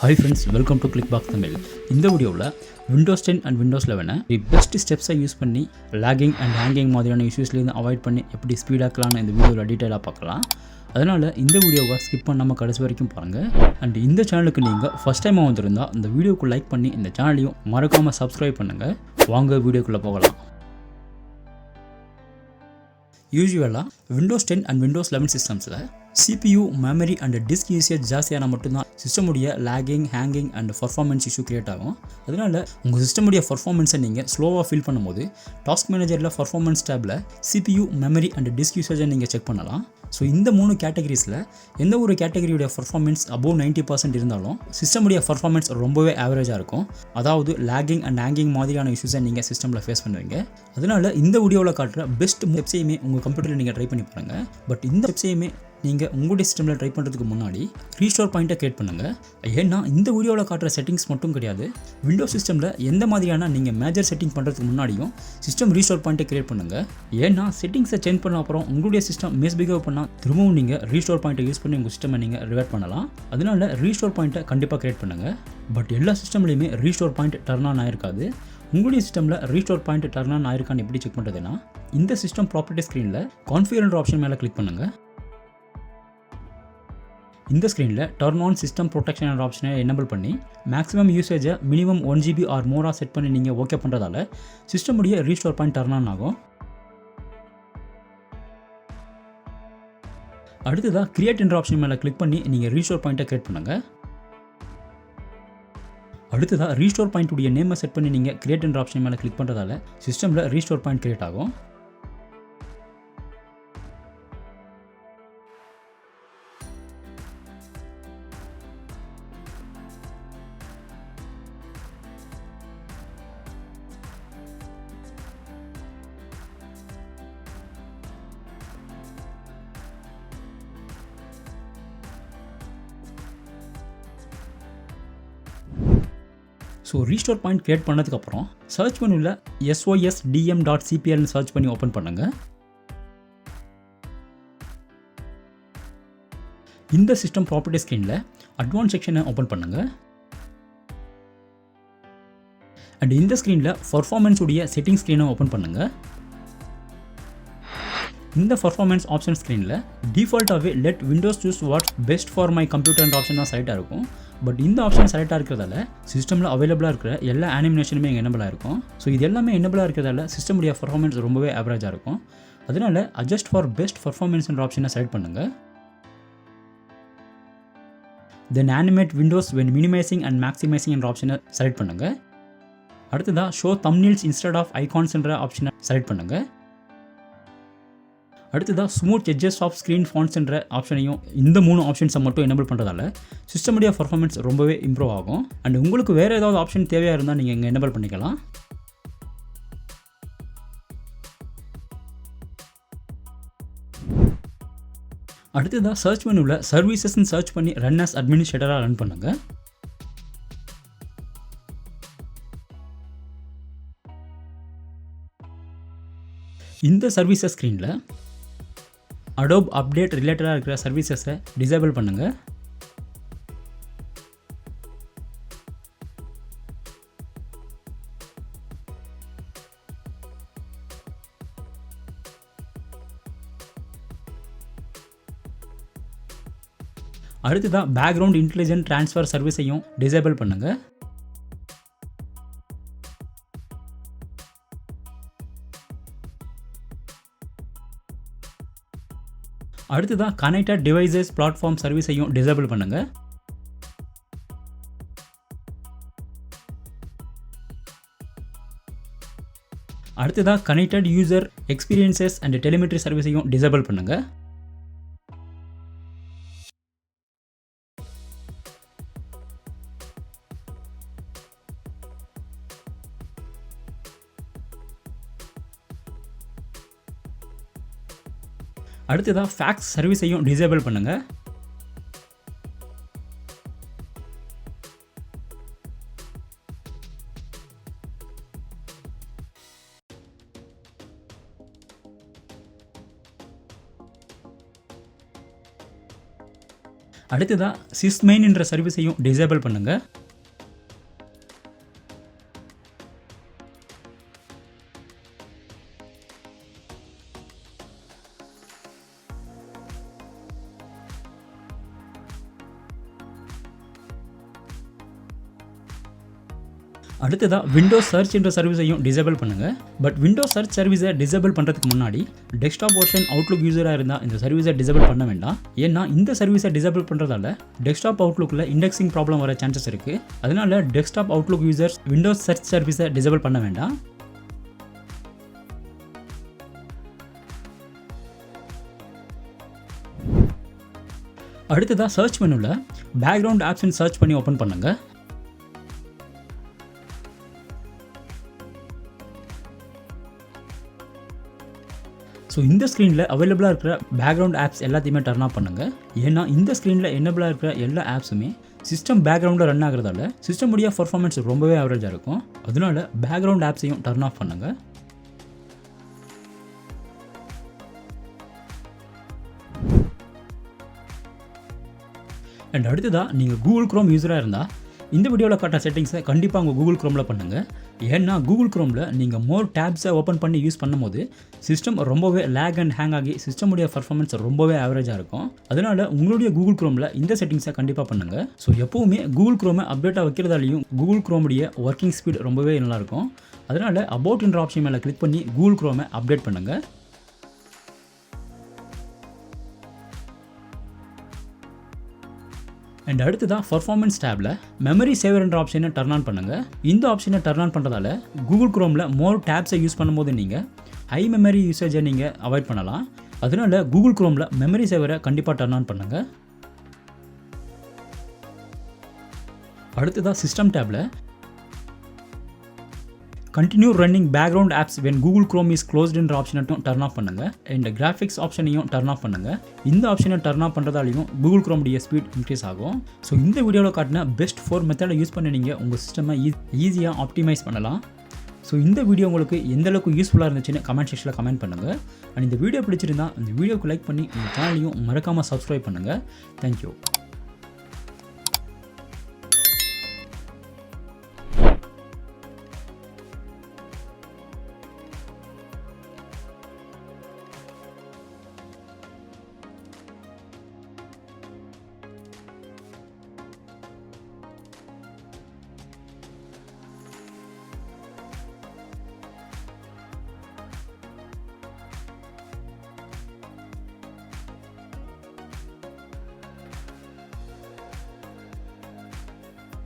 Hi friends, welcome to Clickbox Tamil. இந்த வீடியோவில் Windows 10 and Windows 11 the best ஸ்டெப்ஸை use பண்ணி லாகிங் அண்ட் ஹேங்கிங் மாதிரியான இஷ்யூஸ்லேருந்து அவாய்ட் பண்ணி எப்படி ஸ்பீடாக்கலாம்னு இந்த வீடியோவில் டீட்டெயிலாக பார்க்கலாம். அதனால் இந்த வீடியோவை ஸ்கிப் பண்ணாமல் கடைசி வரைக்கும் பாருங்கள். அண்ட் இந்த சேனலுக்கு நீங்கள் ஃபஸ்ட் டைமாக வந்திருந்தால் இந்த வீடியோக்கு லைக் பண்ணி இந்த சேனலையும் மறக்காமல் சப்ஸ்கிரைப் பண்ணுங்கள். வாங்க வீடியோக்குள்ளே போகலாம். யூஸ்வலாக விண்டோஸ் 10 அண்ட் விண்டோஸ் 11 சிஸ்டம்ஸில் CPU, memory and disk usage ஜாஸ்தியான மட்டும்தான் சிஸ்டமுடைய lagging, hanging and performance issue create ஆகும். அதனால் உங்கள் சிஸ்டமுடைய பர்ஃபார்மன்ஸை நீங்கள் ஸ்லோவாக ஃபீல் பண்ணும்போது டாஸ்க் மேனேஜரில் பர்ஃபார்மன்ஸ் டேபில் CPU, மெமரி அண்ட் டிஸ்க் யூசேஜை நீங்கள் செக் பண்ணலாம். ஸோ இந்த 3 கேட்டகரிஸில் எந்த ஒரு கேட்டகரியுடைய பர்ஃபார்மன்ஸ் அபோவ் 90% இருந்தாலும் சிஸ்டமுடைய பர்ஃபார்மன்ஸ் ரொம்பவே ஆவரேஜாக இருக்கும். அதாவது லேகிங் அண்ட் ஹேங்கிங் மாதிரியான இஷ்யூஸை நீங்கள் சிஸ்டமில் ஃபேஸ் பண்ணுவீங்க. அதனால் இந்த வீடியோவில் காட்டுற பெஸ்ட் வெப்சையுமே உங்கள் கம்ப்யூட்டரில் நீங்கள் ட்ரை பண்ணி பாருங்கள். பட் இந்த வெப்சையுமே நீங்கள் உங்களுடைய சிஸ்டமில் ட்ரை பண்ணுறதுக்கு முன்னாடி ரீஸ்டோர் பாயிண்ட்டை கிரியேட் பண்ணுங்கள். ஏன்னா இந்த வீடியோவில் காட்டுற செட்டிங்ஸ் மட்டும் கிடையாது, விண்டோஸ் சிஸ்டமில் எந்த மாதிரியான நீங்கள் மேஜர் செட்டிங் பண்ணுறதுக்கு முன்னாடியும் சிஸ்டம் ரீஸ்டோர் பாயிண்ட்டை கிரியேட் பண்ணுங்கள். ஏன்னா செட்டிங்ஸை சேஞ்ச் பண்ண அப்புறம் உங்களுடைய சிஸ்டம் மிஸ்பிஹேவ் பண்ணால் திரும்பவும் நீங்கள் ரீஸ்டோர் பாயிண்ட்டை யூஸ் பண்ணி உங்கள் சிஸ்டமை நீங்கள் ரிவர்ட் பண்ணலாம். அதனால ரீஸ்டோர் பாயிண்ட்டை கண்டிப்பாக கிரியேட் பண்ணுங்கள். பட் எல்லா சிஸ்டம்லையுமே ரீஸ்டோர் பாயிண்ட் டர்ன் ஆன் ஆயிருக்காது. உங்களுடைய சிஸ்டமில் ரீஸ்டோர் பாயிண்ட் டர்ன் ஆன் ஆயிருக்கான்னு எப்படி செக் பண்ணுறதுன்னா, இந்த சிஸ்டம் ப்ராப்பர்ட்டி ஸ்க்ரீனில் கான்ஃபிகர் ஆப்ஷன் மேலே கிளிக் பண்ணுங்கள். இந்த ஸ்க்ரீனில் டர்ன் ஆன் சிஸ்டம் ப்ரொடெக்ஷன் ஆப்ஷனை எனேபிள் பண்ணி மேக்ஸிமம் யூசேஜை மினிமம் 1 GB ஆர் மோராக செட் பண்ணி நீங்கள் ஓகே பண்ணுறதால சிஸ்டமுடைய ரீஸ்டோர் பாயிண்ட் டர்ன் ஆன் ஆகும். அடுத்ததாக கிரியேட் என்ற ஆப்ஷன் மேலே கிளிக் பண்ணி நீங்கள் ரீஸ்டோர் பாயிண்ட்டை கிரியேட் பண்ணுங்கள். அடுத்ததாக ரீஸ்டோர் பாயிண்ட் உடைய நேமை செட் பண்ணி நீங்கள் கிரியேட் என்ற ஆப்ஷன் மேலே கிளிக் பண்ணுறதால சிஸ்டமில் ரீஸ்டோர் பாயிண்ட் கிரியேட் ஆகும். ஸோ ரீஸ்டோர் பாயிண்ட் கிரியேட் பண்ணதுக்கப்புறம் சர்ச் மெனுவில் sysdm.cplன்னு சர்ச் பண்ணி ஓப்பன் பண்ணுங்கள். இந்த சிஸ்டம் ப்ராப்பர்ட்டி ஸ்க்ரீனில் அட்வான்ஸ் செக்ஷனை ஓப்பன் பண்ணுங்கள். அண்ட் இந்த ஸ்க்ரீனில் பர்ஃபார்மன்ஸ் உடைய செட்டிங் ஸ்க்ரீனை ஓப்பன் பண்ணுங்கள். இந்த பர்ஃபார்மன்ஸ் ஆப்ஷன் ஸ்க்ரீனில் டிஃபால்ட்டாகவே let Windows choose what's best for my computer option தான் செலக்டாக இருக்கும். பட் இந்த ஆப்ஷன் செலக்டாக இருக்கிறதால சிஸ்டமில் அவைலபிளாக இருக்கிற எல்லா அனிமேஷனுமே இங்கே எனபிளாக இருக்கும். ஸோ இது எல்லாமே எனபிளாக இருக்கிறதால சிஸ்டமுடைய பர்ஃபார்மன்ஸ் ரொம்பவே ஆவரேஜாக இருக்கும். அதனால் அட்ஜஸ்ட் ஃபார் பெஸ்ட் பர்ஃபார்மன்ஸ்ன்ற ஆப்ஷனை செலக்ட் பண்ணுங்கள். Then animate windows when minimising and maximising என்ற ஆப்ஷனை செலக்ட் பண்ணுங்கள். அடுத்ததாக ஷோ தம்ப்நெயில்ஸ் இன்ஸ்டெட் ஆஃப் ஐகான்ஸ்ன்ற ஆப்ஷனை செலக்ட் பண்ணுங்கள். அடுத்ததாக smooth edges of screen fonts என்ற ஆப்ஷனையும் இந்த 3 ஆப்ஷன்ஸை மட்டும் எனேபிள் பண்ணுறதால சிஸ்டமுடைய பர்ஃபார்மன்ஸ் ரொம்பவே இம்ப்ரூவ் ஆகும். அண்ட் உங்களுக்கு வேறு ஏதாவது ஆப்ஷன் தேவையாக இருந்தால் நீங்கள் இங்கே எனேபிள் பண்ணிக்கலாம். அடுத்ததாக சர்ச் மெனுவில் சர்வீசஸ்ன்னு சர்ச் பண்ணி ரன் அஸ் அட்மினிஸ்ட்ரேட்டராக ரன் பண்ணுங்கள். இந்த சர்வீசஸ் ஸ்க்ரீனில் அடோப் அப்டேட் ரிலேட்டடாக இருக்கிற சர்வீசஸை டிசேபிள் பண்ணுங்கள். அடுத்ததாக பேக்ரவுண்ட் இன்டெலிஜென்ட் ட்ரான்ஸ்ஃபர் சர்வீஸையும் டிசேபிள் பண்ணுங்கள். அடுத்ததாக கனெக்டட் டிவைசஸ் பிளாட்ஃபார்ம் சர்வீஸையும் டிசேபிள் பண்ணுங்கள். அடுத்ததாக connected user experiences and telemetry சர்வீஸையும் டிசேபிள் பண்ணுங்கள். அடுத்ததாக ஃபேக்ஸ் சர்வீஸையும் டிசேபிள் பண்ணுங்கள். அடுத்ததாக sysmain சர்வீஸையும் டிசேபிள் பண்ணுங்கள். அடுத்ததாக விண்டோஸ் சர்ச் என்ற சர்வீஸையும் டிசேபிள் பண்ணுங்கள். பட் விண்டோஸ் சர்ச் சர்வீஸை டிசேபிள் பண்ணுறதுக்கு முன்னாடி டெஸ்க்டாப் வெர்ஷன் அவுட்லுக் யூஸராக இருந்தால் இந்த சர்வீஸை டிசேபிள் பண்ண வேண்டாம். ஏன்னா இந்த சர்வீஸை டிசேபிள் பண்ணுறதால டெஸ்க்டாப் அவுட்லுக்கில் இண்டெக்ஸிங் ப்ராப்ளம் வர சான்சஸ் இருக்குது. அதனால desktop Outlook users Windows search சர்வீஸை டிசேபிள் பண்ண வேண்டாம். அடுத்ததாக சர்ச் மெனுவில் பேக்ரவுண்ட் ஆப்ஷன் சர்ச் பண்ணி ஓப்பன் பண்ணுங்கள். ஸோ இந்த ஸ்க்ரீனில் அவைலபிளாக இருக்கிற பேக்ரவுண்ட் ஆப்ஸ் எல்லாத்தையுமே டர்ன் ஆஃப் பண்ணுங்கள். ஏன்னா இந்த ஸ்க்ரீனில் என்னபிளாக இருக்கிற எல்லா ஆப்ஸுமே சிஸ்டம் பேக்ரவுண்டில் ரன் ஆகிறதால சிஸ்டம் உடைய பர்ஃபார்மன்ஸ் ரொம்பவே ஆவரேஜாக இருக்கும். அதனால பேக்ரவுண்ட் ஆப்ஸையும் டர்ன் ஆஃப் பண்ணுங்கள். அண்ட் அடுத்ததாக நீங்கள் கூகுள் க்ரோம் யூஸராக இருந்தால் இந்த வீடியோவில் காட்டுற செட்டிங்ஸை கண்டிப்பாக உங்கள் கூகுள் க்ரோமில் பண்ணுங்கள். ஏன்னா கூகுள் க்ரோமில் நீங்கள் மோர் டேப்ஸை ஓப்பன் பண்ணி யூஸ் பண்ணும்போது சிஸ்டம் ரொம்பவே லேக் அண்ட் ஹேங் ஆகி சிஸ்டமுடைய பர்ஃபார்மன்ஸ் ரொம்பவே ஆவரேஜாக இருக்கும். அதனால் உங்களுடைய கூகுள் க்ரோமில் இந்த செட்டிங்ஸை கண்டிப்பாக பண்ணுங்கள். ஸோ எப்போவுமே கூகுள் க்ரோமை அப்டேட்டாக வைக்கிறதாலையும் கூகுள் க்ரோமுடைய ஒர்க்கிங் ஸ்பீட் ரொம்பவே நல்லாயிருக்கும். அதனால் அபவுட் என்ற ஆப்ஷன் மேலே கிளிக் பண்ணி கூகுள் க்ரோமை அப்டேட் பண்ணுங்கள். அண்ட் அடுத்ததாக பர்ஃபார்மன்ஸ் டேபில் மெமரி சேவர் என்ற ஆப்ஷனை டர்ன் ஆன் பண்ணுங்கள். இந்த ஆப்ஷனை டர்ன் ஆன் பண்ணுறதால கூகுள் க்ரோமில் மோர் டேப்ஸை யூஸ் பண்ணும்போது நீங்கள் ஹை மெமரி யூசேஜை நீங்கள் அவாய்ட் பண்ணலாம். அதனால கூகுள் க்ரோமில் மெமரி சேவரை கண்டிப்பாக டர்ன் ஆன் பண்ணுங்கள். அடுத்ததாக சிஸ்டம் டேபில் continue running background apps when Google Chrome is closed என்ற ஆப்ஷனையும் டர்ன் ஆஃப் பண்ணுங்கள். அண்ட் கிராஃபிக்ஸ் ஆப்ஷனையும் டர்ன் ஆஃப் பண்ணுங்கள். இந்த ஆப்ஷனை டர்ன் ஆஃப் பண்ணுறதாலையும் கூகுள் க்ரோமுடைய ஸ்பீட் இன்க்ரீஸ் ஆகும். ஸோ இந்த வீடியோவில் காட்டின பெஸ்ட் 4 மெத்தடை யூஸ் பண்ணி நீங்கள் உங்கள் சிஸ்டமை ஈஸியாக ஆப்டிமைஸ் பண்ணலாம். ஸோ இந்த வீடியோ உங்களுக்கு எந்தளவுக்கு யூஸ்ஃபுல்லாக இருந்துச்சுன்னு கமெண்ட் செக்ஷனில் கமெண்ட் பண்ணுங்கள். அண்ட் இந்த வீடியோ பிடிச்சிருந்தா இந்த வீடியோக்கு லைக் பண்ணி இந்த சேனலையும் மறக்காமல் சப்ஸ்கிரைப் பண்ணுங்கள். தேங்க்யூ.